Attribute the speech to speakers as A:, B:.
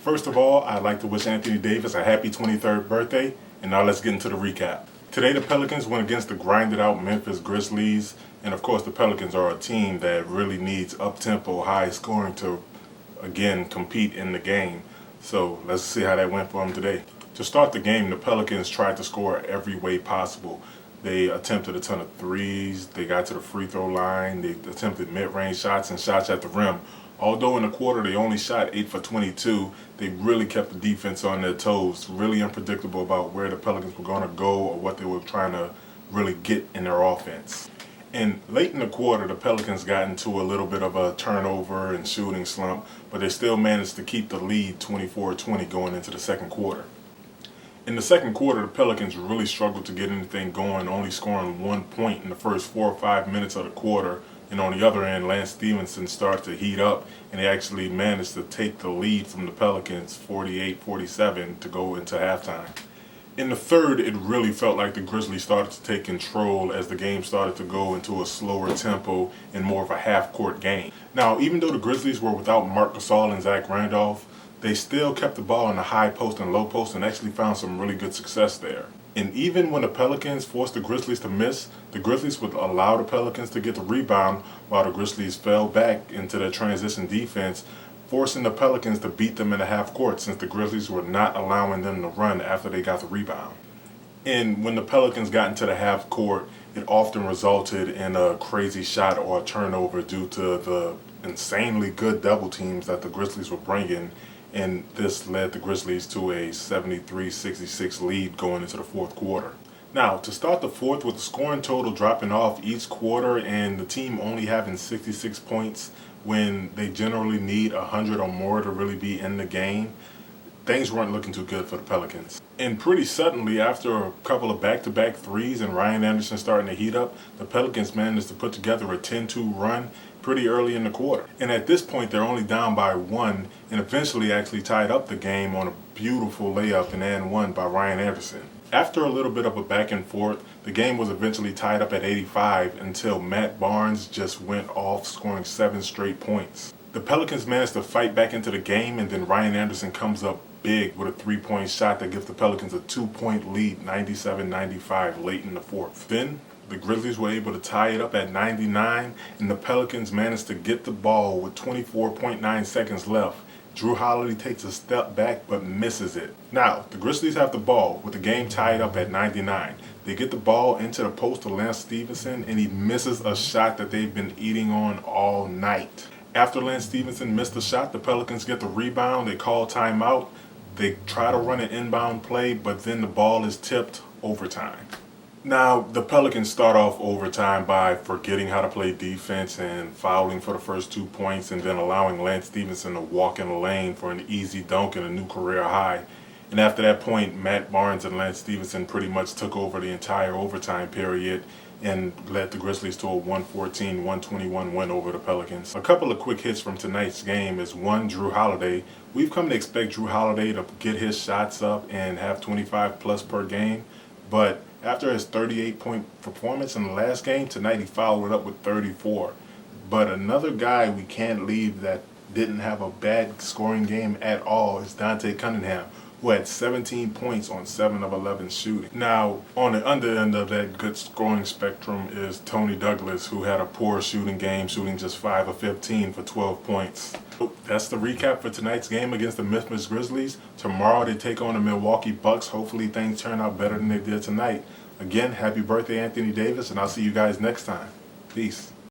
A: First of all, I'd like to wish Anthony Davis a happy 23rd birthday, and now let's get into the recap. Today the Pelicans went against the grinded out Memphis Grizzlies, and of course the Pelicans are a team that really needs up-tempo, high scoring to, again, compete in the game. So let's see how that went for them today. To start the game, the Pelicans tried to score every way possible. They attempted a ton of threes, they got to the free throw line, they attempted mid-range shots and shots at the rim. Although in the quarter they only shot 8 for 22, they really kept the defense on their toes, really unpredictable about where the Pelicans were going to go or what they were trying to really get in their offense. And late in the quarter, the Pelicans got into a little bit of a turnover and shooting slump, but they still managed to keep the lead 24-20 going into the second quarter. In the second quarter, the Pelicans really struggled to get anything going, only scoring 1 point in the first 4 or 5 minutes of the quarter. And on the other end, Lance Stephenson started to heat up, and they actually managed to take the lead from the Pelicans 48-47 to go into halftime. In the third, it really felt like the Grizzlies started to take control as the game started to go into a slower tempo and more of a half-court game. Now, even though the Grizzlies were without Marc Gasol and Zach Randolph, they still kept the ball in the high post and low post and actually found some really good success there. And even when the Pelicans forced the Grizzlies to miss, the Grizzlies would allow the Pelicans to get the rebound while the Grizzlies fell back into their transition defense, forcing the Pelicans to beat them in the half court since the Grizzlies were not allowing them to run after they got the rebound. And when the Pelicans got into the half court, it often resulted in a crazy shot or a turnover due to the insanely good double teams that the Grizzlies were bringing, and this led the Grizzlies to a 73-66 lead going into the fourth quarter. Now, to start the fourth with the scoring total dropping off each quarter and the team only having 66 points when they generally need 100 or more to really be in the game, things weren't looking too good for the Pelicans. And pretty suddenly, after a couple of back-to-back threes and Ryan Anderson starting to heat up, the Pelicans managed to put together a 10-2 run pretty early in the quarter. And at this point, they're only down by 1 and eventually actually tied up the game on a beautiful layup and one by Ryan Anderson. After a little bit of a back and forth, the game was eventually tied up at 85 until Matt Barnes just went off, scoring 7 straight points. The Pelicans managed to fight back into the game, and then Ryan Anderson comes up big with a 3-point shot that gives the Pelicans a 2-point lead, 97-95 late in the fourth. Then the Grizzlies were able to tie it up at 99, and the Pelicans managed to get the ball with 24.9 seconds left. Jrue Holiday takes a step back but misses it. Now, the Grizzlies have the ball with the game tied up at 99. They get the ball into the post to Lance Stephenson, and he misses a shot that they've been eating on all night. After Lance Stephenson missed the shot, the Pelicans get the rebound. They call timeout. They try to run an inbound play, but then the ball is tipped overtime. Now, the Pelicans start off overtime by forgetting how to play defense and fouling for the first 2 points and then allowing Lance Stephenson to walk in the lane for an easy dunk and a new career high. And after that point, Matt Barnes and Lance Stephenson pretty much took over the entire overtime period and led the Grizzlies to a 114-121 win over the Pelicans. A couple of quick hits from tonight's game is one, Jrue Holiday. We've come to expect Jrue Holiday to get his shots up and have 25 plus per game, but after his 38-point performance in the last game, tonight he followed it up with 34. But another guy we can't leave that didn't have a bad scoring game at all is Dante Cunningham, who had 17 points on 7 of 11 shooting. Now, on the under end of that good scoring spectrum is Tony Douglas, who had a poor shooting game, shooting just 5 of 15 for 12 points. That's the recap for tonight's game against the Memphis Grizzlies. Tomorrow they take on the Milwaukee Bucks. Hopefully things turn out better than they did tonight. Again, happy birthday, Anthony Davis, and I'll see you guys next time. Peace.